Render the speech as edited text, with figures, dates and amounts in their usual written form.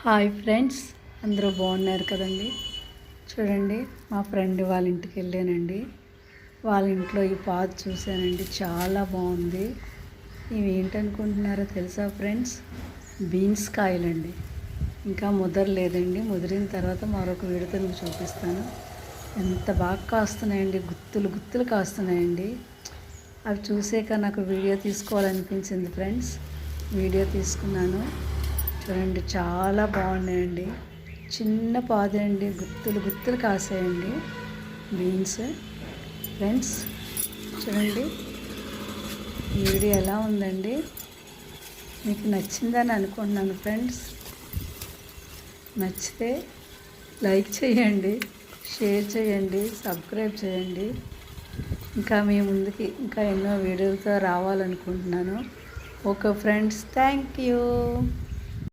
Hi friends, అందరూ బాగున్నారు కదండి. చూడండి, మా ఫ్రెండ్ వాళ్ళ ఇంటికి వెళ్ళానండి. వాళ్ళ ఇంట్లో ఈ పాదు చూశానండి, చాలా బాగుంది. ఇవి ఏంటనుకుంటున్నారో తెలుసా ఫ్రెండ్స్? బీన్స్ కాయలండి. ఇంకా ముదరలేదండి. ముదిరిన తర్వాత మరొక వీడియోతో మీకు చూపిస్తాను. ఎంత బాగా కాస్తున్నాయండి, గుత్తులు గుత్తులు కాస్తున్నాయండి. అవి చూసాక నాకు వీడియో తీసుకోవాలనిపించింది ఫ్రెండ్స్. వీడియో తీసుకున్నాను. చూడండి, చాలా బాగున్నాయండి. చిన్న పాదండి, గుత్తులు గుత్తులు కాసాయండి బీన్స్. ఫ్రెండ్స్ చూడండి, ఈ వీడియో ఎలా ఉందండి? మీకు నచ్చిందని అనుకుంటున్నాను ఫ్రెండ్స్. నచ్చితే లైక్ చేయండి, షేర్ చేయండి, సబ్స్క్రైబ్ చేయండి. ఇంకా మీ ముందుకి ఇంకా ఎన్నో వీడియోలతో రావాలనుకుంటున్నాను. Okay friends, thank you.